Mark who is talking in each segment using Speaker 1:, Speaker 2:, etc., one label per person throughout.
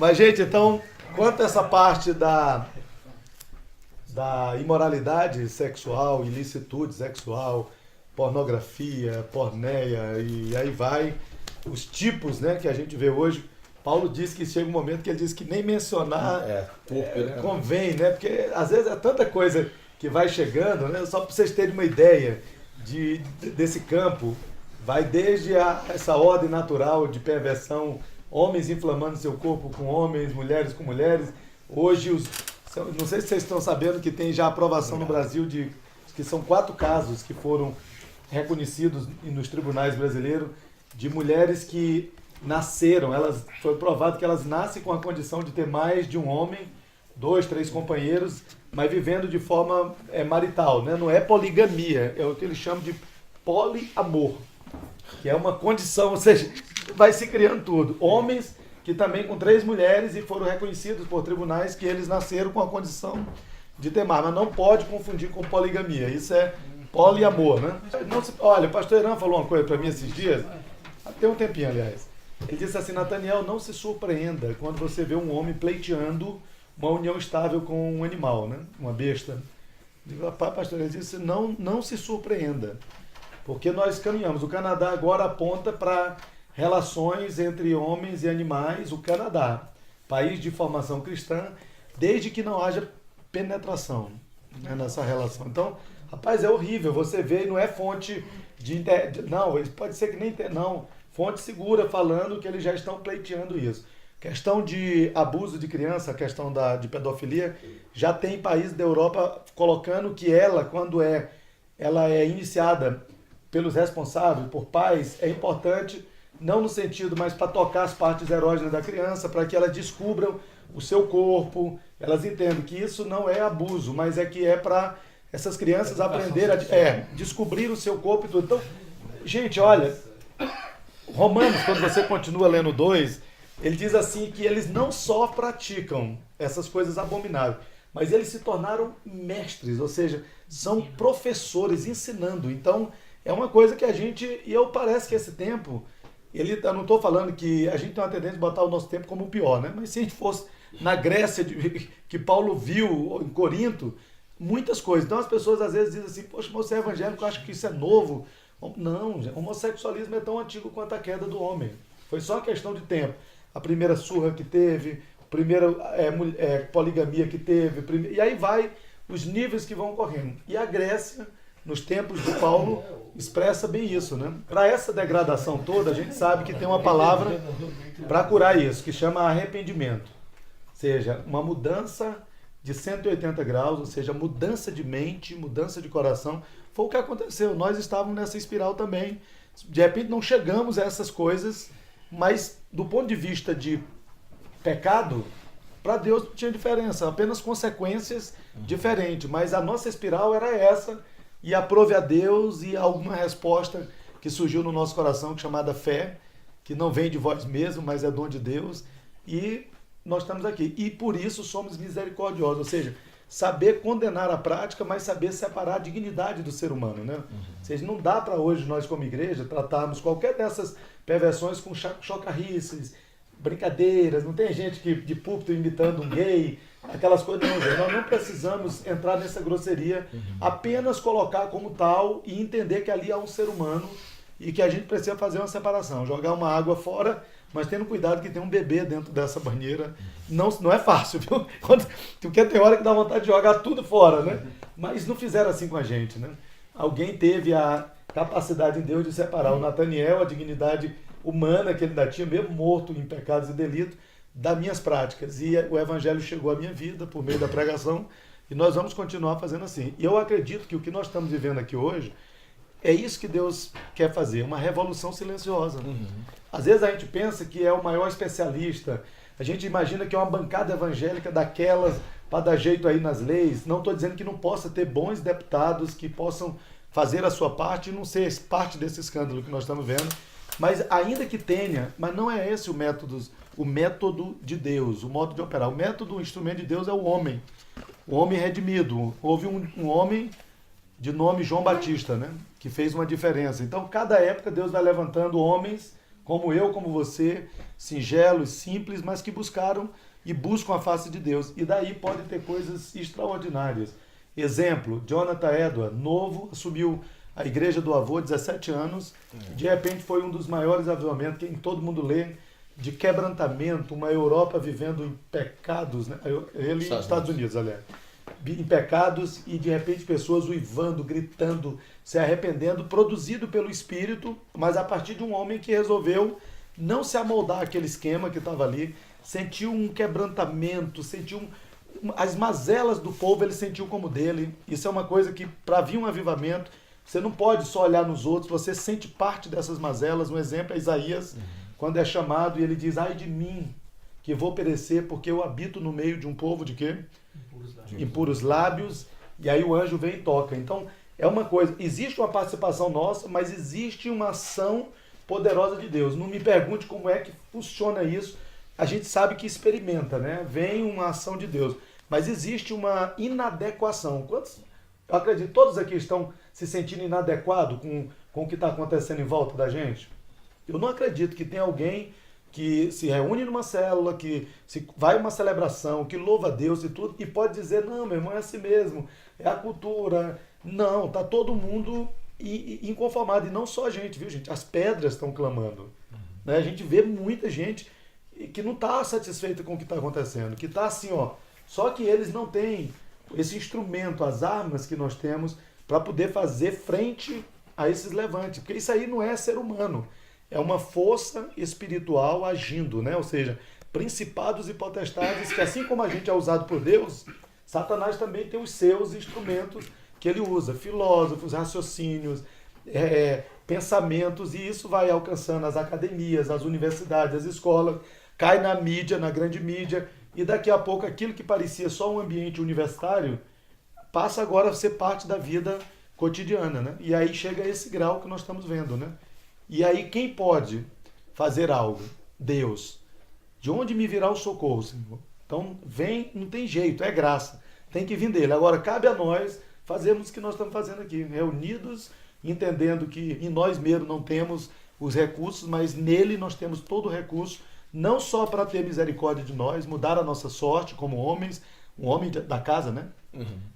Speaker 1: Mas, gente, então, quanto a essa parte da imoralidade sexual, ilicitude sexual, pornografia, porneia e aí vai, os tipos, né, que a gente vê hoje, Paulo diz que chega um momento que ele diz que nem mencionar convém, né, porque às vezes é tanta coisa que vai chegando, né, só para vocês terem uma ideia desse campo, vai desde essa ordem natural de perversão, homens inflamando seu corpo com homens, mulheres com mulheres. Hoje, não sei se vocês estão sabendo que tem já aprovação no Brasil que são 4 casos que foram reconhecidos nos tribunais brasileiros de mulheres que nasceram, foi provado que elas nascem com a condição de ter mais de um homem, 2, 3 companheiros, mas vivendo de forma marital, né? Não é poligamia, é o que eles chamam de poliamor, que é uma condição, ou seja, vai se criando tudo. Homens que também com 3 mulheres e foram reconhecidos por tribunais que eles nasceram com a condição de ter mais, mas não pode confundir com poligamia, isso é poliamor, né? Olha, o pastor Irã falou uma coisa para mim esses dias, tem um tempinho, aliás. Ele disse assim: Nathaniel, não se surpreenda quando você vê um homem pleiteando uma união estável com um animal, né? Uma besta. Eu digo, pastor, ele disse, não se surpreenda, porque nós caminhamos. O Canadá agora aponta para relações entre homens e animais, o Canadá, país de formação cristã, desde que não haja penetração, né, nessa relação. Então, rapaz, é horrível, você vê, não é fonte não, pode ser que nem não, fonte segura falando que eles já estão pleiteando isso. Questão de abuso de criança, questão de pedofilia, já tem países da Europa colocando que quando ela é iniciada pelos responsáveis, por pais, é importante, não no sentido, mas para tocar as partes erógenas da criança, para que elas descubram o seu corpo, elas entendam que isso não é abuso, mas é para essas crianças aprenderem a descobrir o seu corpo e tudo. Então, gente, olha, Romanos, quando você continua lendo 2, ele diz assim que eles não só praticam essas coisas abomináveis, mas eles se tornaram mestres, ou seja, são professores ensinando. Então, é uma coisa que parece que esse tempo, eu não estou falando que a gente tem uma tendência de botar o nosso tempo como o pior, né? Mas se a gente fosse na Grécia, que Paulo viu, em Corinto, muitas coisas. Então as pessoas às vezes dizem assim, poxa, você é evangélico, eu acho que isso é novo. Não, o homossexualismo é tão antigo quanto a queda do homem. Foi só uma questão de tempo. A primeira surra que teve, a primeira poligamia que teve, e aí vai os níveis que vão ocorrendo. E a Grécia, nos tempos de Paulo, expressa bem isso, né? Para essa degradação toda, a gente sabe que tem uma palavra para curar isso, que chama arrependimento. Ou seja, uma mudança de 180 graus, ou seja, mudança de mente, mudança de coração. Foi o que aconteceu. Nós estávamos nessa espiral também. De repente não chegamos a essas coisas, mas do ponto de vista de pecado, para Deus não tinha diferença, apenas consequências diferentes. Mas a nossa espiral era essa, e aprove a Deus e alguma resposta que surgiu no nosso coração, chamada fé, que não vem de vós mesmo, mas é dom de Deus, e nós estamos aqui. E por isso somos misericordiosos, ou seja, saber condenar a prática, mas saber separar a dignidade do ser humano, né? Ou seja, não dá para hoje nós como igreja tratarmos qualquer dessas perversões com chocarrices, brincadeiras, não tem gente que de púlpito imitando um gay, aquelas coisas. Nós não precisamos entrar nessa grosseria, apenas colocar como tal e entender que ali há um ser humano e que a gente precisa fazer uma separação, jogar uma água fora, mas tendo cuidado que tem um bebê dentro dessa banheira. Não é fácil, viu? Porque tem hora que dá vontade de jogar tudo fora, né? Mas não fizeram assim com a gente, né? Alguém teve a capacidade em Deus de separar o Nathaniel, a dignidade humana que ele ainda tinha, mesmo morto em pecados e delitos, das minhas práticas. E o evangelho chegou à minha vida por meio da pregação, e nós vamos continuar fazendo assim. E eu acredito que o que nós estamos vivendo aqui hoje é isso que Deus quer fazer, uma revolução silenciosa. Às vezes a gente pensa que é o maior especialista, a gente imagina que é uma bancada evangélica daquelas para dar jeito aí nas leis. Não estou dizendo que não possa ter bons deputados que possam fazer a sua parte e não ser parte desse escândalo que nós estamos vendo, mas ainda que tenha, mas não é esse o método de Deus, o modo de operar. O método, o instrumento de Deus é o homem redimido. Houve um homem de nome João Batista, né, que fez uma diferença. Então, cada época Deus vai levantando homens como eu, como você, singelos, simples, mas que buscaram e buscam a face de Deus. E daí pode ter coisas extraordinárias. Exemplo, Jonathan Edwards, novo, assumiu a igreja do avô, 17 anos, de repente foi um dos maiores avivamentos, que todo mundo lê, de quebrantamento, uma Europa vivendo em pecados, né? Ele Estados Unidos, aliás, em pecados, e de repente pessoas uivando, gritando, se arrependendo, produzido pelo Espírito, mas a partir de um homem que resolveu não se amoldar àquele esquema que estava ali, sentiu um quebrantamento, sentiu as mazelas do povo, ele sentiu como dele. Isso é uma coisa que, para vir um avivamento, você não pode só olhar nos outros, você sente parte dessas mazelas. Um exemplo é Isaías, quando é chamado e ele diz, ai de mim, que vou perecer, porque eu habito no meio de um povo de quê? Impuros lábios. E aí o anjo vem e toca. Então, é uma coisa, existe uma participação nossa, mas existe uma ação poderosa de Deus. Não me pergunte como é que funciona isso. A gente sabe que experimenta, né? Vem uma ação de Deus. Mas existe uma inadequação. Quantos, eu acredito, todos aqui estão se sentindo inadequados com o que está acontecendo em volta da gente? Eu não acredito que tem alguém que se reúne numa célula, que vai a uma celebração, que louva a Deus e tudo, e pode dizer, não, meu irmão, é assim mesmo, é a cultura. Não, está todo mundo inconformado. E não só a gente, viu, gente? As pedras estão clamando. Né? A gente vê muita gente que não está satisfeita com o que está acontecendo, que está assim, ó. Só que eles não têm esse instrumento, as armas que nós temos, para poder fazer frente a esses levantes. Porque isso aí não é ser humano. É uma força espiritual agindo, né? Ou seja, principados e potestades, que assim como a gente é usado por Deus, Satanás também tem os seus instrumentos que ele usa, filósofos, raciocínios, pensamentos, e isso vai alcançando as academias, as universidades, as escolas, cai na mídia, na grande mídia, e daqui a pouco aquilo que parecia só um ambiente universitário passa agora a ser parte da vida cotidiana, né? E aí chega a esse grau que nós estamos vendo, né? E aí quem pode fazer algo? Deus. De onde me virá o socorro, Senhor? Então vem, não tem jeito, é graça. Tem que vir dele. Agora cabe a nós fazermos o que nós estamos fazendo aqui, reunidos, entendendo que em nós mesmos não temos os recursos, mas nele nós temos todo o recurso, não só para ter misericórdia de nós, mudar a nossa sorte como homens, um homem da casa, né?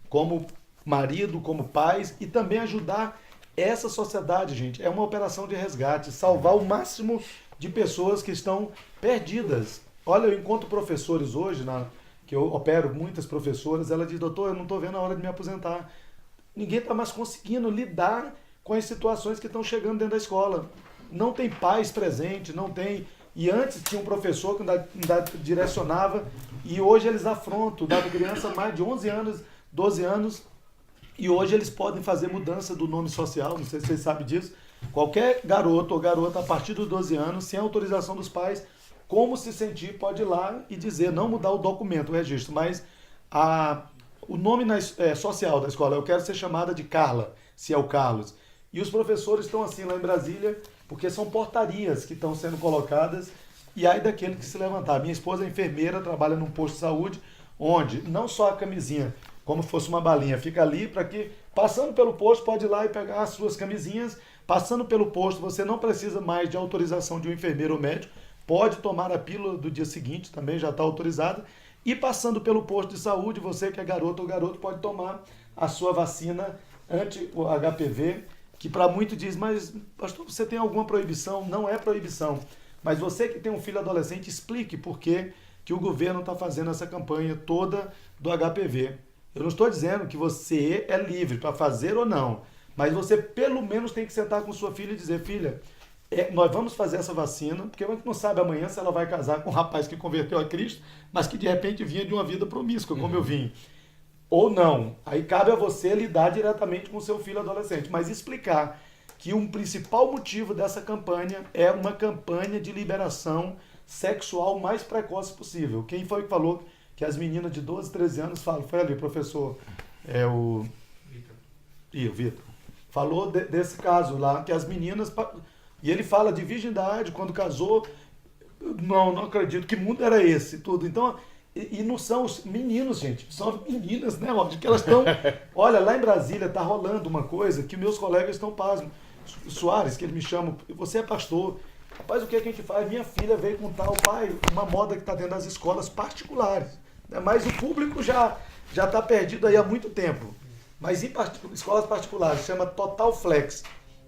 Speaker 1: Como marido, como pais, e também ajudar essa sociedade, gente. É uma operação de resgate, salvar o máximo de pessoas que estão perdidas. Olha, eu encontro professores hoje, que eu opero muitas professoras, ela diz, doutor, eu não estou vendo a hora de me aposentar. Ninguém está mais conseguindo lidar com as situações que estão chegando dentro da escola. Não tem pais presentes, não tem... E antes tinha um professor que ainda direcionava, e hoje eles afrontam, dava criança mais de 11 anos, 12 anos, e hoje eles podem fazer mudança do nome social, não sei se vocês sabem disso. Qualquer garoto ou garota, a partir dos 12 anos, sem autorização dos pais, como se sentir, pode ir lá e dizer, não mudar o documento, o registro, mas o nome social da escola, eu quero ser chamada de Carla, se é o Carlos. E os professores estão assim lá em Brasília, porque são portarias que estão sendo colocadas, e aí daquele que se levantar. Minha esposa é enfermeira, trabalha num posto de saúde, onde não só a camisinha, como fosse uma balinha, fica ali para que, passando pelo posto, pode ir lá e pegar as suas camisinhas. Passando pelo posto, você não precisa mais de autorização de um enfermeiro ou médico, pode tomar a pílula do dia seguinte, também já está autorizada. E passando pelo posto de saúde, você que é garoto ou garoto pode tomar a sua vacina anti-HPV, que para muitos diz, mas pastor, você tem alguma proibição? Não é proibição. Mas você que tem um filho adolescente, explique por que o governo está fazendo essa campanha toda do HPV. Eu não estou dizendo que você é livre para fazer ou não, mas você pelo menos tem que sentar com sua filha e dizer, filha, nós vamos fazer essa vacina, porque a gente não sabe amanhã se ela vai casar com um rapaz que converteu a Cristo, mas que de repente vinha de uma vida promíscua, como eu vim. Ou não. Aí cabe a você lidar diretamente com o seu filho adolescente, mas explicar que um principal motivo dessa campanha é uma campanha de liberação sexual mais precoce possível. Quem foi que falou que as meninas de 12, 13 anos falam? Foi ali, professor, o Vitor. Falou desse caso lá, que as meninas... E ele fala de virgindade, quando casou. Não acredito, que mundo era esse? Tudo. Então, e não são os meninos, gente, são as meninas, né? Óbvio que elas estão... Olha, lá em Brasília está rolando uma coisa que meus colegas estão pasmos. Soares, que eles me chamam, você é pastor, Rapaz, o que a gente faz? Minha filha veio com tal, pai, uma moda que está dentro das escolas particulares. Né? Mas o público já está perdido aí há muito tempo. Mas em escolas particulares, chama Total Flex.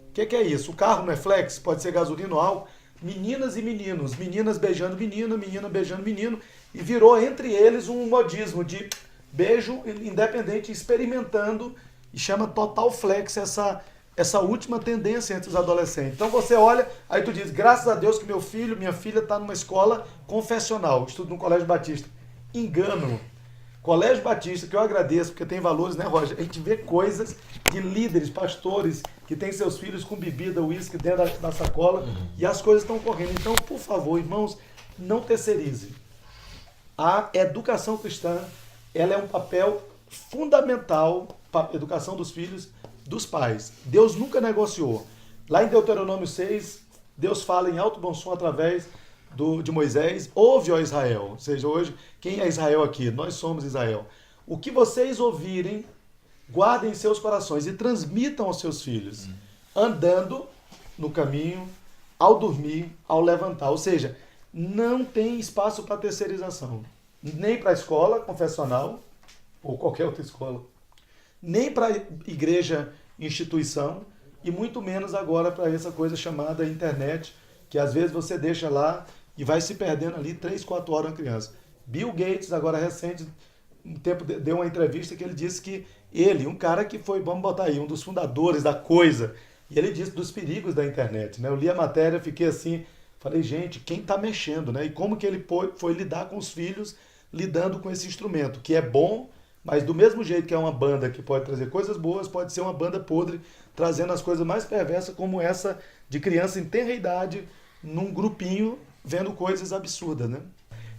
Speaker 1: O que é isso? O carro não é flex, pode ser gasolina ou álcool. Meninas e meninos, meninas beijando menina, menina beijando menino, e virou entre eles um modismo de beijo independente, experimentando, e chama Total Flex essa última tendência entre os adolescentes. Então você olha, aí tu diz, graças a Deus que meu filho, minha filha está numa escola confessional, estudo no Colégio Batista. Engano. Colégio Batista, que eu agradeço, porque tem valores, né, Roger? A gente vê coisas de líderes, pastores, que têm seus filhos com bebida, uísque dentro da sacola, e as coisas estão correndo. Então, por favor, irmãos, não terceirize. A educação cristã, ela é um papel fundamental para a educação dos filhos, dos pais. Deus nunca negociou. Lá em Deuteronômio 6, Deus fala em alto bom som através de Moisés, ouve, ó Israel. Ou seja, hoje, quem é Israel aqui? Nós somos Israel. O que vocês ouvirem, guardem em seus corações e transmitam aos seus filhos, andando no caminho, ao dormir, ao levantar. Ou seja, não tem espaço para terceirização. Nem para a escola confessional, ou qualquer outra escola, nem para a igreja, instituição, e muito menos agora para essa coisa chamada internet, que às vezes você deixa lá e vai se perdendo ali 3, 4 horas uma criança. Bill Gates, agora recente, um tempo deu uma entrevista que ele disse que ele, um cara que foi, vamos botar aí, um dos fundadores da coisa, e ele disse dos perigos da internet, né? Eu li a matéria, fiquei assim, falei, gente, quem está mexendo, né? E como que ele foi lidar com os filhos, lidando com esse instrumento, que é bom, mas do mesmo jeito que é uma banda que pode trazer coisas boas, pode ser uma banda podre, trazendo as coisas mais perversas, como essa de criança em tenra idade, num grupinho, vendo coisas absurdas, né?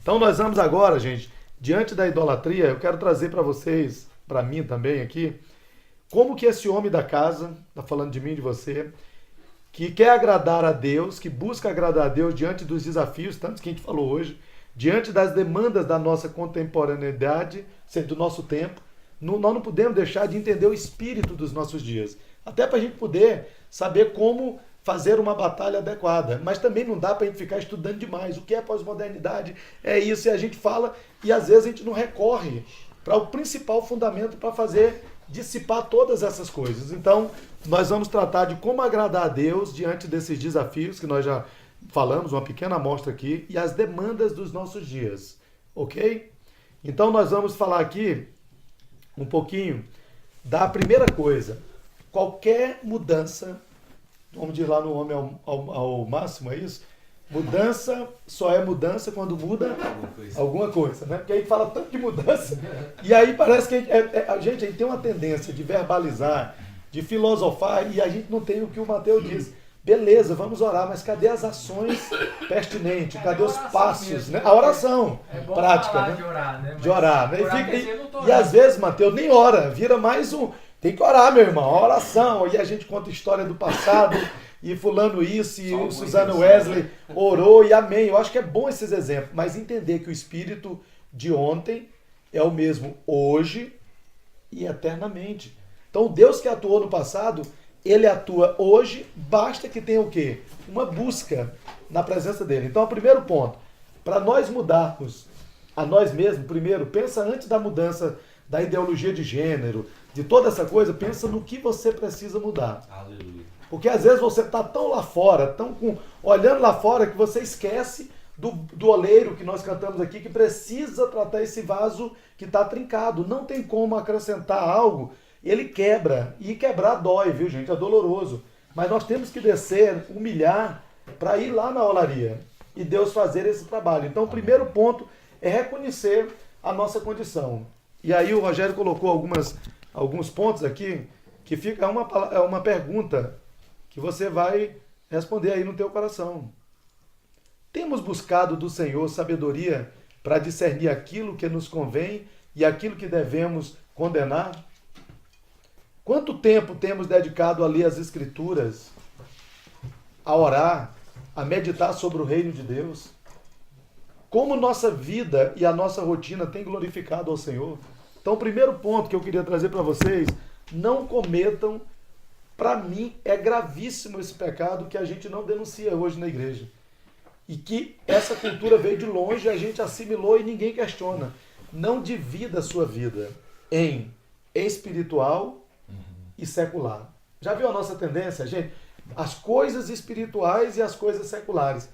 Speaker 1: Então nós vamos agora, gente, diante da idolatria, eu quero trazer para vocês, para mim também aqui, como que esse homem da casa, tá falando de mim e de você, que quer agradar a Deus, que busca agradar a Deus diante dos desafios, tantos que a gente falou hoje, diante das demandas da nossa contemporaneidade, do nosso tempo, nós não podemos deixar de entender o espírito dos nossos dias. Até para a gente poder saber como fazer uma batalha adequada. Mas também não dá para a gente ficar estudando demais. O que é pós-modernidade? É isso, e a gente fala, e às vezes a gente não recorre para o principal fundamento para fazer dissipar todas essas coisas. Então, nós vamos tratar de como agradar a Deus diante desses desafios que nós já falamos, uma pequena amostra aqui, e as demandas dos nossos dias. Ok? Então, nós vamos falar aqui um pouquinho da primeira coisa. Qualquer mudança, vamos dizer lá no homem ao máximo, é isso? Mudança só é mudança quando muda alguma coisa, né? Porque aí fala tanto de mudança, e aí parece que a gente tem uma tendência de verbalizar, de filosofar, e a gente não tem o que o Mateus diz. Beleza, vamos orar, mas cadê as ações pertinentes? Cadê os passos? Né? A oração prática, né?
Speaker 2: De orar, né?
Speaker 1: De orar, né? E às vezes, Mateus, nem ora, vira mais um... Tem que orar, meu irmão, a oração. Aí a gente conta história do passado, e fulano isso, e o Suzano Wesley orou, e amém. Eu acho que é bom esses exemplos, mas entender que o espírito de ontem é o mesmo hoje e eternamente. Então, Deus que atuou no passado, ele atua hoje, basta que tenha o quê? Uma busca na presença dele. Então, o primeiro ponto, para nós mudarmos a nós mesmos, primeiro, pensa antes da mudança da ideologia de gênero, de toda essa coisa, pensa no que você precisa mudar.
Speaker 3: Aleluia.
Speaker 1: Porque às vezes você está tão lá fora, olhando lá fora, que você esquece do oleiro que nós cantamos aqui, que precisa tratar esse vaso que está trincado. Não tem como acrescentar algo, ele quebra. E quebrar dói, viu, gente? É doloroso. Mas nós temos que descer, humilhar, para ir lá na olaria e Deus fazer esse trabalho. Então, o primeiro ponto é reconhecer a nossa condição. E aí o Rogério colocou alguns pontos aqui, que fica uma pergunta que você vai responder aí no teu coração. Temos buscado do Senhor sabedoria para discernir aquilo que nos convém e aquilo que devemos condenar? Quanto tempo temos dedicado a ler as Escrituras, a orar, a meditar sobre o reino de Deus? Como nossa vida e a nossa rotina têm glorificado ao Senhor? Então, o primeiro ponto que eu queria trazer para vocês, não cometam, para mim, é gravíssimo esse pecado que a gente não denuncia hoje na igreja. E que essa cultura veio de longe, a gente assimilou e ninguém questiona. Não divida a sua vida em espiritual e secular. Já viu a nossa tendência, gente? As coisas espirituais e as coisas seculares.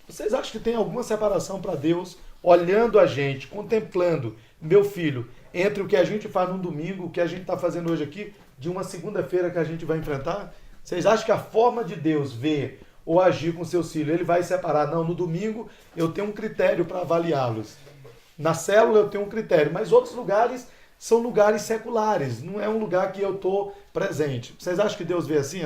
Speaker 1: Vocês acham que tem alguma separação para Deus, olhando a gente, contemplando, meu filho, entre o que a gente faz num domingo, o que a gente está fazendo hoje aqui, de uma segunda-feira que a gente vai enfrentar? Vocês acham que a forma de Deus ver ou agir com seus filhos, ele vai separar? Não, no domingo eu tenho um critério para avaliá-los. Na célula eu tenho um critério, mas outros lugares são lugares seculares, não é um lugar que eu estou presente. Vocês acham que Deus vê assim,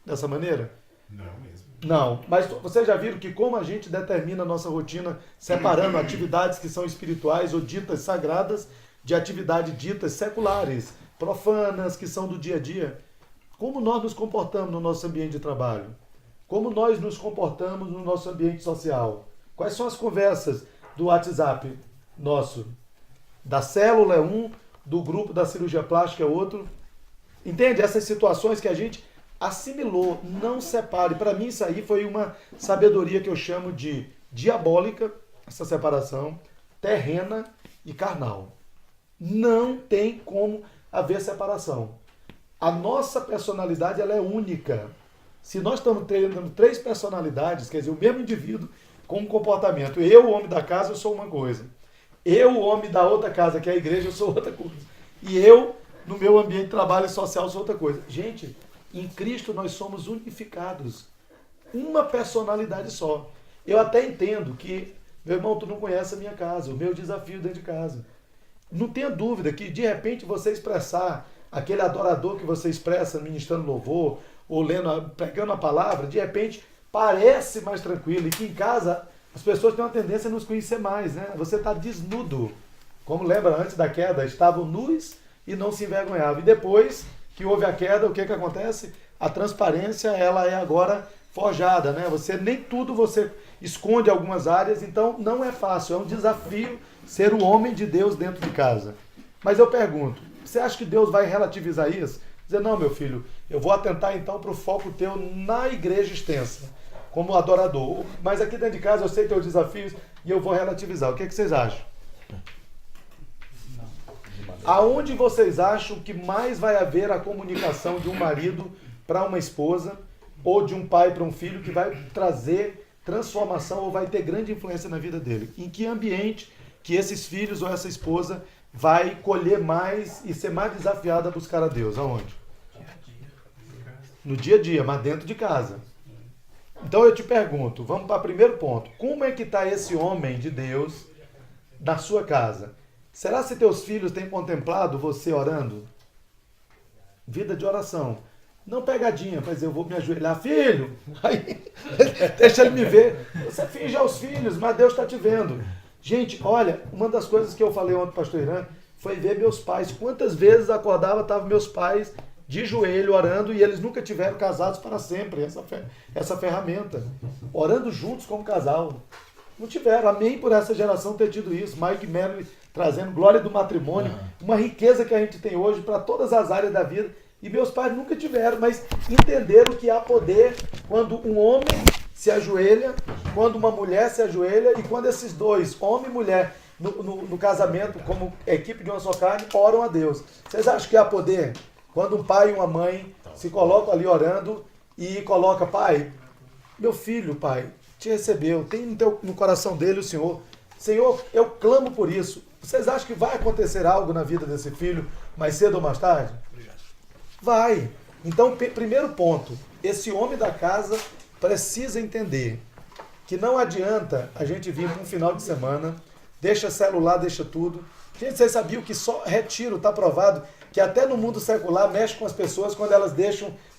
Speaker 1: dessa maneira?
Speaker 2: Não mesmo.
Speaker 1: Não, mas vocês já viram que como a gente determina a nossa rotina separando atividades que são espirituais ou ditas sagradas de atividades ditas seculares, profanas, que são do dia a dia? Como nós nos comportamos no nosso ambiente de trabalho? Como nós nos comportamos no nosso ambiente social? Quais são as conversas do WhatsApp nosso? Da célula é um, do grupo da cirurgia plástica é outro. Entende? Essas situações que a gente assimilou, não separe. Para mim isso aí foi uma sabedoria que eu chamo de diabólica, essa separação, terrena e carnal. Não tem como haver separação. A nossa personalidade ela é única. Se nós estamos treinando 3 personalidades, quer dizer, o mesmo indivíduo com um comportamento. Eu, o homem da casa, eu sou uma coisa. Eu, o homem da outra casa, que é a igreja, eu sou outra coisa. E eu, no meu ambiente de trabalho social, sou outra coisa. Gente, em Cristo nós somos unificados. Uma personalidade só. Eu até entendo que, meu irmão, tu não conhece a minha casa, o meu desafio dentro de casa. Não tenha dúvida que, de repente, você expressar aquele adorador que você expressa ministrando louvor, ou lendo, pregando a palavra, de repente parece mais tranquilo. E que em casa as pessoas têm uma tendência a nos conhecer mais, né? Você está desnudo. Como lembra, antes da queda, estavam nus e não se envergonhavam. E depois que houve a queda, o que acontece? A transparência, ela é agora forjada, né? Nem tudo você esconde algumas áreas, então não é fácil, é um desafio ser o homem de Deus dentro de casa. Mas eu pergunto, você acha que Deus vai relativizar isso? Dizer, não, meu filho, eu vou atentar então para o foco teu na igreja extensa, como adorador. Mas aqui dentro de casa eu sei teus desafios e eu vou relativizar. O que vocês acham? Aonde vocês acham que mais vai haver a comunicação de um marido para uma esposa ou de um pai para um filho que vai trazer transformação ou vai ter grande influência na vida dele? Em que ambiente que esses filhos ou essa esposa vai colher mais e ser mais desafiada a buscar a Deus? Aonde? No dia a dia, mas dentro de casa. Então eu te pergunto, vamos para o primeiro ponto. Como é que está esse homem de Deus na sua casa? Será que teus filhos têm contemplado você orando? Vida de oração. Não pegadinha, para dizer, eu vou me ajoelhar, filho, aí, deixa ele me ver. Você finge aos filhos, mas Deus está te vendo. Gente, olha, uma das coisas que eu falei ontem, pastor Irã, foi ver meus pais. Quantas vezes acordava, estavam meus pais de joelho orando e eles nunca tiveram casados para sempre, essa ferramenta. Orando juntos como casal. Não tiveram. Amém por essa geração ter tido isso. Mike Merrill trazendo glória do matrimônio, uma riqueza que a gente tem hoje para todas as áreas da vida. E meus pais nunca tiveram, mas entenderam que há poder quando um homem se ajoelha, quando uma mulher se ajoelha e quando esses dois, homem e mulher, no casamento, como equipe de uma só carne, oram a Deus. Vocês acham que há poder? Quando um pai e uma mãe se colocam ali orando e coloca, pai, meu filho, pai, te recebeu, tem no coração dele o Senhor. Senhor, eu clamo por isso. Vocês acham que vai acontecer algo na vida desse filho mais cedo ou mais tarde? Vai. Então, primeiro ponto, esse homem da casa precisa entender que não adianta a gente vir para um final de semana, deixa celular, deixa tudo. Gente, vocês sabiam que só retiro, está provado, que até no mundo secular mexe com as pessoas quando elas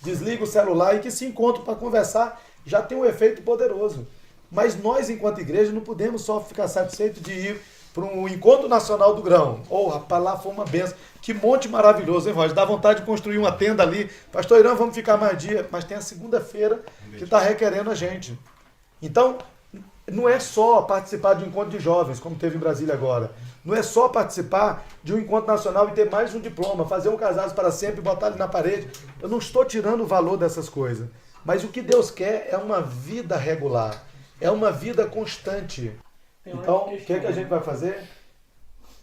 Speaker 1: desligam o celular e que se encontram para conversar, já tem um efeito poderoso. Mas nós, enquanto igreja, não podemos só ficar satisfeitos de ir para um encontro nacional do grão. Rapaz, lá foi uma benção. Que monte maravilhoso, hein, Roger? Dá vontade de construir uma tenda ali. Pastor Irã, vamos ficar mais dia. Mas tem a segunda-feira que está requerendo a gente. Então, não é só participar de um encontro de jovens, como teve em Brasília agora. Não é só participar de um encontro nacional e ter mais um diploma, fazer um Casados para Sempre e botar ele na parede. Eu não estou tirando o valor dessas coisas. Mas o que Deus quer é uma vida regular. É uma vida constante. Então, o que a gente vai fazer?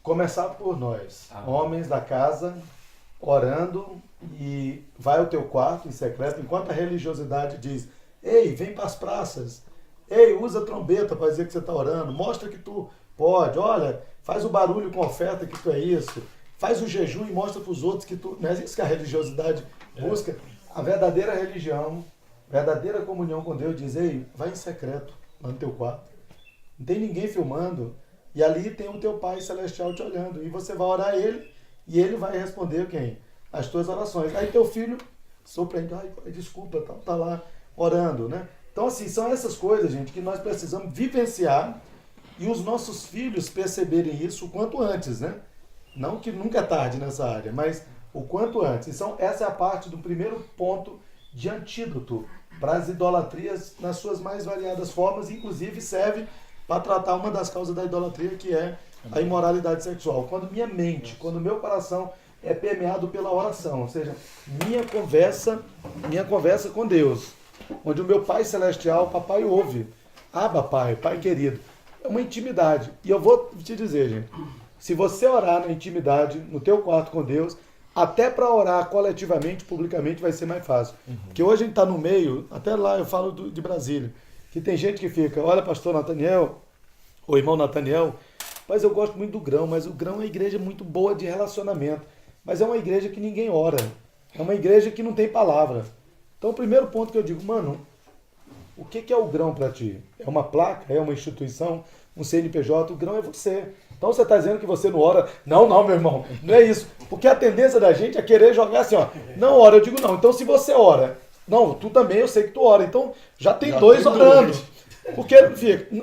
Speaker 1: Começar por nós, homens da casa, orando, e vai ao teu quarto em secreto, enquanto a religiosidade diz, ei, vem para as praças, ei, usa a trombeta para dizer que você está orando, mostra que tu pode, olha, faz o barulho com oferta que tu é isso, faz o jejum e mostra para os outros que tu... Não é isso que a religiosidade busca. A verdadeira religião, verdadeira comunhão com Deus diz, ei, vai em secreto, lá no teu quarto. Não tem ninguém filmando, e ali tem o teu Pai Celestial te olhando, e você vai orar a Ele, e Ele vai responder quem? As tuas orações. Aí teu filho surpreende, ai, pai, desculpa, tá lá orando, né? Então, assim, são essas coisas, gente, que nós precisamos vivenciar e os nossos filhos perceberem isso o quanto antes, né? Não que nunca é tarde nessa área, mas o quanto antes. Então, essa é a parte do primeiro ponto de antídoto para as idolatrias nas suas mais variadas formas, inclusive serve para tratar uma das causas da idolatria, que é a imoralidade sexual. Quando minha mente, quando meu coração é permeado pela oração, ou seja, minha conversa com Deus, onde o meu Pai Celestial, papai ouve, Abba Pai, Pai querido, é uma intimidade. E eu vou te dizer, gente, se você orar na intimidade, no teu quarto com Deus, até para orar coletivamente, publicamente, vai ser mais fácil. Porque hoje a gente está no meio, até lá eu falo de Brasília, que tem gente que fica, olha, pastor Nathaniel, ou irmão Nathaniel, mas eu gosto muito do Grão, mas o Grão é uma igreja muito boa de relacionamento, mas é uma igreja que ninguém ora, é uma igreja que não tem palavra. Então o primeiro ponto que eu digo, mano, o que é o Grão para ti? É uma placa? É uma instituição? Um CNPJ? O Grão é você. Então você está dizendo que você não ora? Não, meu irmão, não é isso. Porque a tendência da gente é querer jogar assim, ó, não ora, eu digo não. Então se você ora, não, tu também, eu sei que tu ora, então já tem dois orando. Porque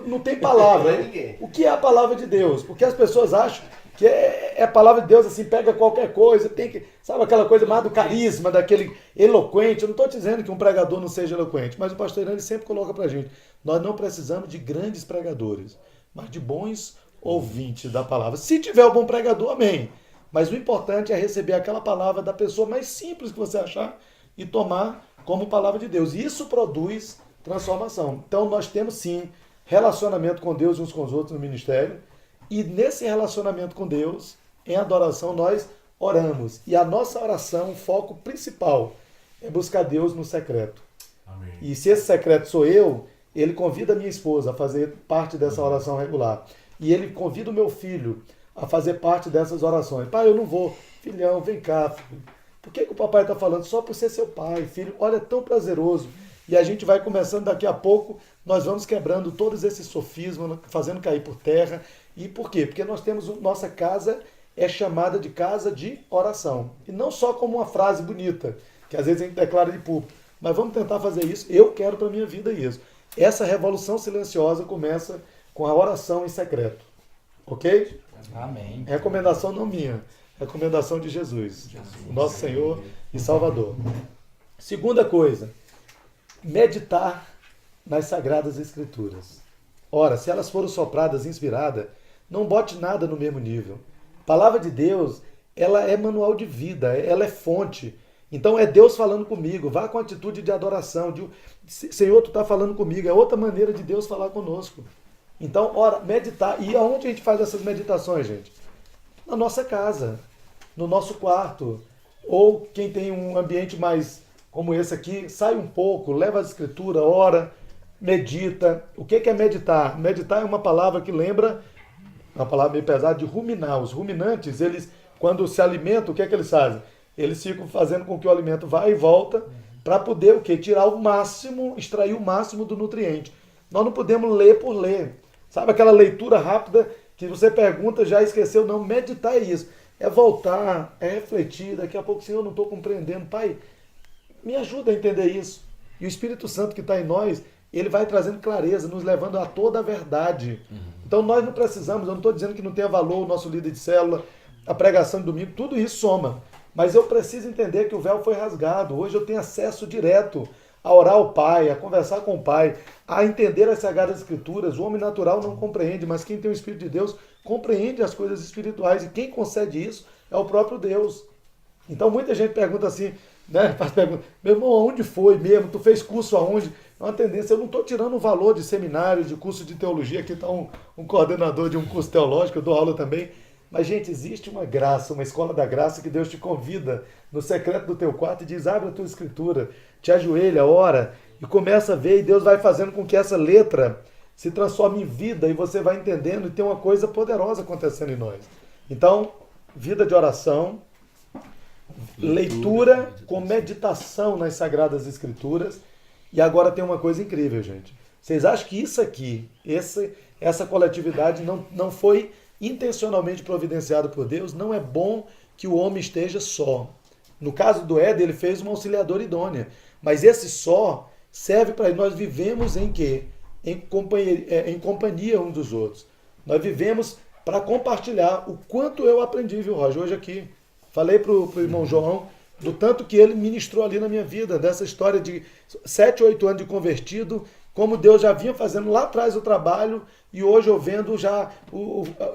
Speaker 1: não tem palavra. O que é a palavra de Deus? Porque as pessoas acham que é a palavra de Deus, assim, pega qualquer coisa, tem que, sabe aquela coisa mais do carisma, daquele eloquente. Eu não estou dizendo que um pregador não seja eloquente, mas o pastor Irã, ele sempre coloca pra gente, nós não precisamos de grandes pregadores, mas de bons ouvintes da palavra. Se tiver um bom pregador, amém. Mas o importante é receber aquela palavra da pessoa mais simples que você achar e tomar como palavra de Deus. E isso produz transformação. Então nós temos sim relacionamento com Deus uns com os outros no ministério, e nesse relacionamento com Deus, em adoração, nós oramos. E a nossa oração, o foco principal, é buscar Deus no secreto. Amém. E se esse secreto sou eu, ele convida a minha esposa a fazer parte dessa oração regular. E ele convida o meu filho a fazer parte dessas orações. Pai, eu não vou. Filhão, vem cá, filho. Por que o papai está falando? Só por ser seu pai, filho. Olha, é tão prazeroso. E a gente vai começando daqui a pouco, nós vamos quebrando todos esses sofismas, fazendo cair por terra. E por quê? Porque nós temos, nossa casa é chamada de casa de oração. E não só como uma frase bonita, que às vezes a gente declara de público. Mas vamos tentar fazer isso. Eu quero para a minha vida isso. Essa revolução silenciosa começa com a oração em secreto. Ok?
Speaker 2: Amém.
Speaker 1: Recomendação não minha. Recomendação de Jesus. O nosso Senhor e Salvador. Segunda coisa. Meditar nas Sagradas Escrituras. Ora, se elas foram sopradas, inspiradas, não bote nada no mesmo nível. A palavra de Deus, ela é manual de vida, ela é fonte. Então é Deus falando comigo, vá com atitude de adoração. Senhor, tu está falando comigo, é outra maneira de Deus falar conosco. Então, ora, meditar. E aonde a gente faz essas meditações, gente? Na nossa casa, no nosso quarto. Ou quem tem um ambiente mais como esse aqui, sai um pouco, leva a escritura, ora, medita. O que é meditar? Meditar é uma palavra que lembra, uma palavra meio pesada, de ruminar. Os ruminantes, eles, quando se alimentam, o que eles fazem? Eles ficam fazendo com que o alimento vá e volta para poder o quê? Tirar o máximo, extrair o máximo do nutriente. Nós não podemos ler por ler. Sabe aquela leitura rápida que você pergunta, já esqueceu? Não, meditar é isso. É voltar, é refletir. Daqui a pouco, Senhor, eu não estou compreendendo. Pai, me ajuda a entender isso. E o Espírito Santo que está em nós, ele vai trazendo clareza, nos levando a toda a verdade. Então nós não precisamos, eu não estou dizendo que não tenha valor o nosso líder de célula, a pregação de domingo, tudo isso soma. Mas eu preciso entender que o véu foi rasgado. Hoje eu tenho acesso direto a orar ao Pai, a conversar com o Pai, a entender as Sagradas Escrituras. O homem natural não compreende, mas quem tem o Espírito de Deus compreende as coisas espirituais. E quem concede isso é o próprio Deus. Então muita gente pergunta assim, né? Faz pergunta, meu irmão, aonde foi mesmo? Tu fez curso aonde? É uma tendência. Eu não estou tirando o valor de seminário, de curso de teologia. Aqui está um coordenador de um curso teológico, eu dou aula também. Mas, gente, existe uma graça, uma escola da graça que Deus te convida no secreto do teu quarto e diz, abre a tua escritura, te ajoelha, ora e começa a ver, e Deus vai fazendo com que essa letra se transforme em vida e você vai entendendo e tem uma coisa poderosa acontecendo em nós. Então, vida de oração, leitura com meditação nas Sagradas Escrituras. E agora tem uma coisa incrível, gente. Vocês acham que isso aqui, essa coletividade não foi intencionalmente providenciado por Deus? Não é bom que o homem esteja só. No caso do Éden, ele fez uma auxiliadora idônea. Mas esse só serve para nós vivemos em quê? Em companhia uns dos outros. Nós vivemos para compartilhar o quanto eu aprendi, viu, Roger? Hoje aqui, falei para o irmão João do tanto que ele ministrou ali na minha vida, dessa história de 7, 8 anos de convertido, como Deus já vinha fazendo lá atrás o trabalho, e hoje eu vendo já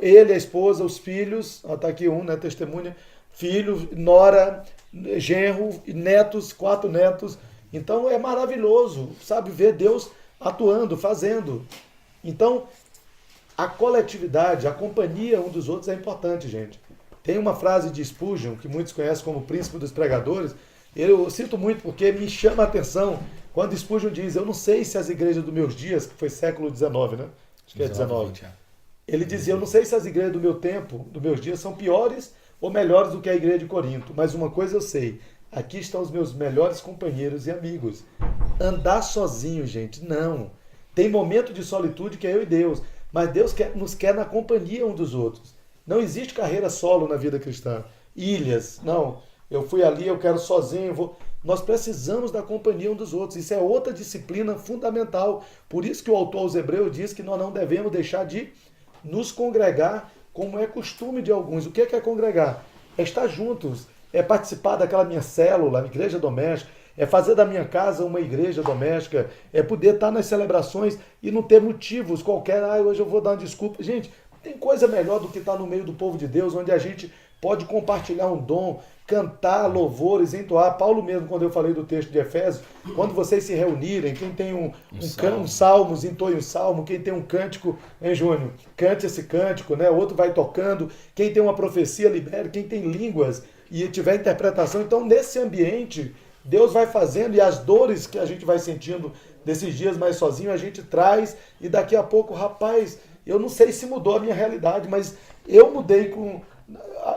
Speaker 1: ele, a esposa, os filhos, está aqui um, né, testemunha, filho, nora, genro, netos, 4 netos. Então é maravilhoso, sabe, ver Deus atuando, fazendo. Então, a coletividade, a companhia um dos outros é importante, gente. Tem uma frase de Spurgeon, que muitos conhecem como príncipe dos pregadores. Eu cito muito porque me chama a atenção quando Spurgeon diz, eu não sei se as igrejas dos meus dias, que foi século XIX, né? Acho que é 19. Ele dizia, eu não sei se as igrejas do meu tempo, dos meus dias, são piores ou melhores do que a igreja de Corinto, mas uma coisa eu sei, aqui estão os meus melhores companheiros e amigos. Andar sozinho, gente, não. Tem momento de solitude que é eu e Deus, mas Deus nos quer na companhia um dos outros. Não existe carreira solo na vida cristã. Ilhas, não. Eu fui ali, eu quero sozinho, vou... Nós precisamos da companhia um dos outros. Isso é outra disciplina fundamental. Por isso que o autor aos Hebreus diz que nós não devemos deixar de nos congregar como é costume de alguns. O que é congregar? É estar juntos, é participar daquela minha célula, igreja doméstica, é fazer da minha casa uma igreja doméstica, é poder estar nas celebrações e não ter motivos qualquer, hoje eu vou dar uma desculpa. Gente, tem coisa melhor do que estar no meio do povo de Deus, onde a gente pode compartilhar um dom, cantar louvores, entoar. Paulo mesmo, quando eu falei do texto de Efésios, quando vocês se reunirem, quem tem um salmos, entoie um salmo, quem tem um cântico, hein, Júnior? Cante esse cântico, né? O outro vai tocando, quem tem uma profecia, libere, quem tem línguas e tiver interpretação. Então, nesse ambiente, Deus vai fazendo e as dores que a gente vai sentindo desses dias mais sozinho, a gente traz e daqui a pouco, rapaz, eu não sei se mudou a minha realidade, mas eu mudei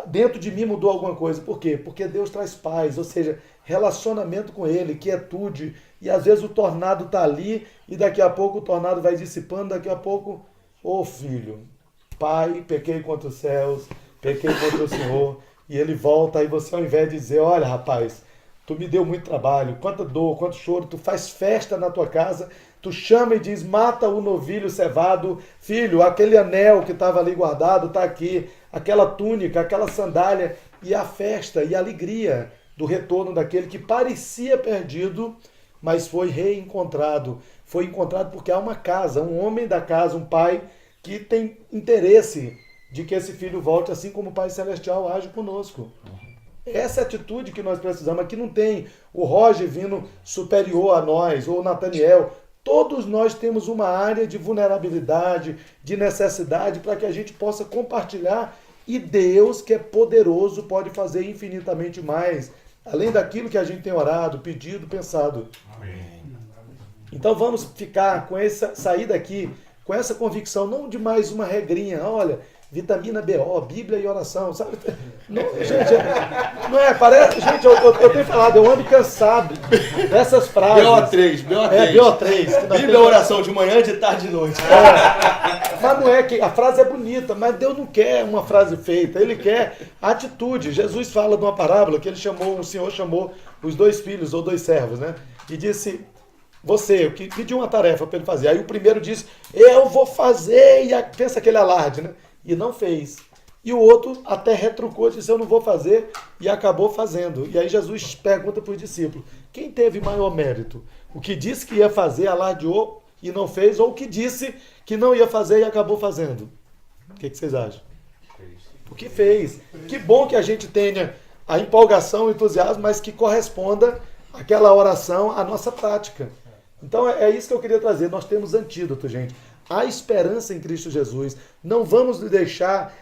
Speaker 1: dentro de mim mudou alguma coisa. Por quê? Porque Deus traz paz, ou seja, relacionamento com Ele, quietude, e às vezes o tornado está ali e daqui a pouco o tornado vai dissipando, daqui a pouco, filho, pai, pequei contra os céus, pequei contra o Senhor, e ele volta, aí você ao invés de dizer, olha rapaz, tu me deu muito trabalho, quanta dor, quanto choro, tu faz festa na tua casa, tu chama e diz, mata o novilho cevado, filho, aquele anel que estava ali guardado está aqui, aquela túnica, aquela sandália, e a festa e a alegria do retorno daquele que parecia perdido, mas foi reencontrado. Foi encontrado porque há uma casa, um homem da casa, um pai, que tem interesse de que esse filho volte, assim como o Pai Celestial age conosco. Essa é a atitude que nós precisamos. Aqui não tem o Roger vindo superior a nós, ou o Nathaniel. Todos nós temos uma área de vulnerabilidade, de necessidade, para que a gente possa compartilhar. E Deus, que é poderoso, pode fazer infinitamente mais, além daquilo que a gente tem orado, pedido, pensado. Amém. Então vamos ficar com sair daqui com essa convicção, não de mais uma regrinha, olha, vitamina BO, Bíblia e oração, sabe? Não, gente, não é, parece, gente, eu tenho falado, eu ando cansado dessas frases.
Speaker 2: BO3.
Speaker 1: BO3.
Speaker 2: Bíblia, oração de manhã, de tarde e de noite.
Speaker 1: Mas não é que a frase é bonita, mas Deus não quer uma frase feita, Ele quer atitude. Jesus fala de uma parábola que o Senhor chamou os 2 filhos ou 2 servos, né? E disse, você, que pediu uma tarefa para ele fazer. Aí o primeiro disse, eu vou fazer, e pensa aquele alarde, né? E não fez. E o outro até retrucou, disse, eu não vou fazer, e acabou fazendo. E aí Jesus pergunta para os discípulos, quem teve maior mérito? O que disse que ia fazer, alardeou e não fez, ou o que disse que não ia fazer e acabou fazendo? O que vocês acham? O que fez. Que bom que a gente tenha a empolgação, o entusiasmo, mas que corresponda aquela oração à nossa prática. Então é isso que eu queria trazer. Nós temos antídoto, gente. Há esperança em Cristo Jesus. Não vamos nos deixar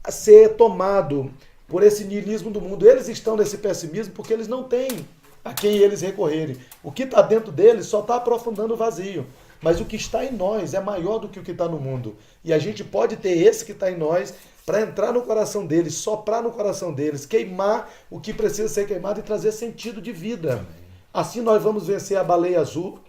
Speaker 1: ser tomado por esse niilismo do mundo. Eles estão nesse pessimismo porque eles não têm a quem eles recorrerem. O que está dentro deles só está aprofundando o vazio. Mas o que está em nós é maior do que o que está no mundo. E a gente pode ter esse que está em nós para entrar no coração deles, soprar no coração deles, queimar o que precisa ser queimado e trazer sentido de vida. Assim nós vamos vencer a baleia azul,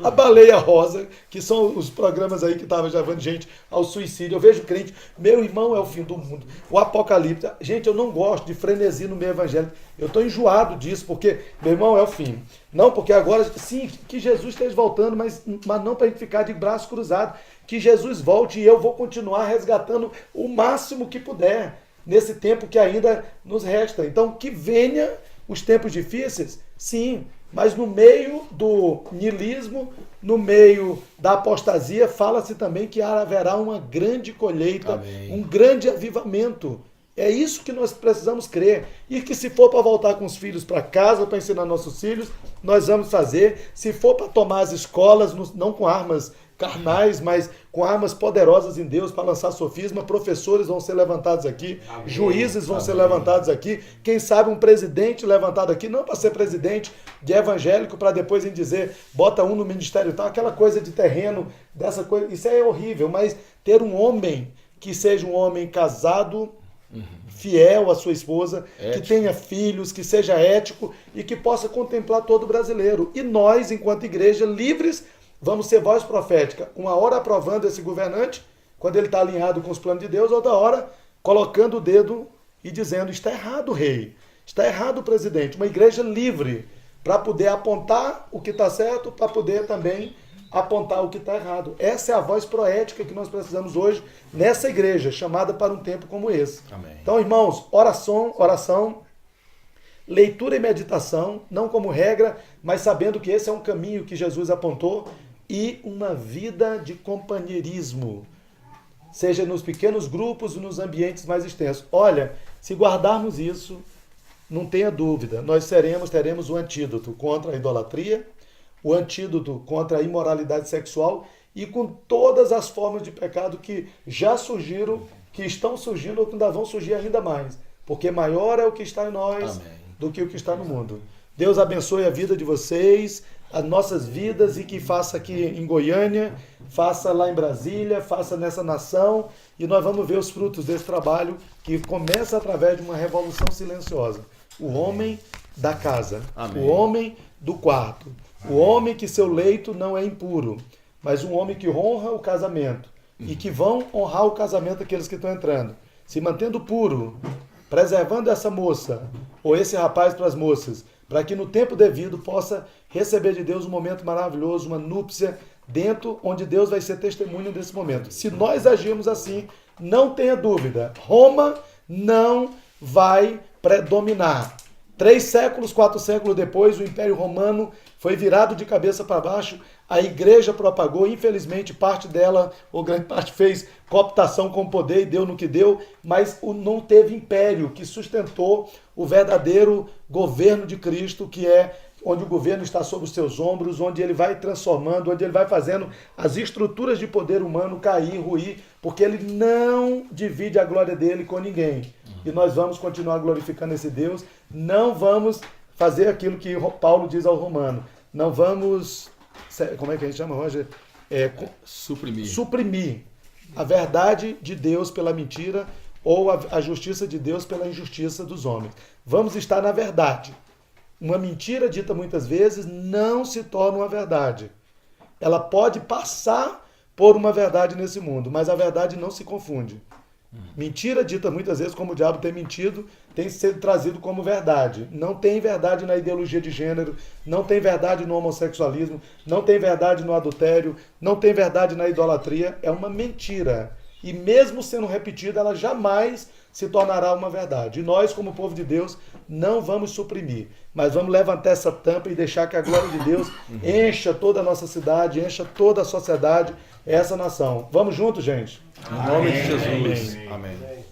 Speaker 1: a baleia rosa, que são os programas aí que estavam levando gente ao suicídio. Eu vejo crente, meu irmão é o fim do mundo, o apocalipse. Gente, eu não gosto de frenesi no meio evangélico. Eu estou enjoado disso, porque meu irmão é o fim. Não, porque agora, sim, que Jesus esteja voltando, mas não para a gente ficar de braços cruzados. Que Jesus volte e eu vou continuar resgatando o máximo que puder nesse tempo que ainda nos resta. Então, que venha os tempos difíceis, sim, mas no meio do niilismo, no meio da apostasia, fala-se também que haverá uma grande colheita, um grande avivamento. É isso que nós precisamos crer. E que se for para voltar com os filhos para casa, para ensinar nossos filhos, nós vamos fazer. Se for para tomar as escolas, não com armas carnais, mas com armas poderosas em Deus para lançar sofisma, professores vão ser levantados aqui, amém, juízes vão ser levantados aqui, quem sabe um presidente levantado aqui, não para ser presidente de evangélico, para depois em dizer, bota um no ministério e tal, aquela coisa de terreno, dessa coisa, isso é horrível, mas ter um homem que seja um homem casado, fiel à sua esposa, ético, que tenha filhos, que seja ético e que possa contemplar todo brasileiro. E nós, enquanto igreja, livres, vamos ser voz profética, uma hora aprovando esse governante, quando ele está alinhado com os planos de Deus, outra hora colocando o dedo e dizendo, está errado, rei, está errado, presidente. Uma igreja livre para poder apontar o que está certo, para poder também apontar o que está errado. Essa é a voz proética que nós precisamos hoje nessa igreja, chamada para um tempo como esse. Amém. Então, irmãos, oração, leitura e meditação, não como regra, mas sabendo que esse é um caminho que Jesus apontou, e uma vida de companheirismo, seja nos pequenos grupos ou nos ambientes mais extensos. Olha, se guardarmos isso, não tenha dúvida, nós teremos o antídoto contra a idolatria, o antídoto contra a imoralidade sexual e com todas as formas de pecado que já surgiram, que estão surgindo ou que ainda vão surgir ainda mais, porque maior é o que está em nós, amém, do que o que está no mundo. Deus abençoe a vida de vocês, as nossas vidas, e que faça aqui em Goiânia, faça lá em Brasília, faça nessa nação, e nós vamos ver os frutos desse trabalho que começa através de uma revolução silenciosa. O homem da casa, amém, o homem do quarto, amém, o homem que seu leito não é impuro, mas um homem que honra o casamento, e que vão honrar o casamento daqueles que estão entrando, se mantendo puro, preservando essa moça, ou esse rapaz para as moças, para que no tempo devido possa receber de Deus um momento maravilhoso, uma núpcia, dentro onde Deus vai ser testemunho desse momento. Se nós agirmos assim, não tenha dúvida, Roma não vai predominar. 3 séculos, 4 séculos depois, o Império Romano foi virado de cabeça para baixo, a igreja propagou, infelizmente parte dela, ou grande parte fez cooptação com o poder e deu no que deu, mas não teve império que sustentou o verdadeiro governo de Cristo, que é onde o governo está sobre os seus ombros, onde ele vai transformando, onde ele vai fazendo as estruturas de poder humano cair, ruir, porque ele não divide a glória dele com ninguém. E nós vamos continuar glorificando esse Deus, não vamos fazer aquilo que Paulo diz ao Romano, não vamos, como é que a gente chama, Roger? Suprimir a verdade de Deus pela mentira, ou a justiça de Deus pela injustiça dos homens. Vamos estar na verdade. Uma mentira dita muitas vezes não se torna uma verdade. Ela pode passar por uma verdade nesse mundo, mas a verdade não se confunde. Mentira dita muitas vezes, como o diabo tem mentido, tem sido trazido como verdade. Não tem verdade na ideologia de gênero, não tem verdade no homossexualismo, não tem verdade no adultério, não tem verdade na idolatria. É uma mentira. E mesmo sendo repetida, ela jamais se tornará uma verdade. E nós, como povo de Deus, não vamos suprimir, mas vamos levantar essa tampa e deixar que a glória de Deus encha toda a nossa cidade, encha toda a sociedade, essa nação. Vamos juntos, gente?
Speaker 3: Em nome de Jesus. Amém.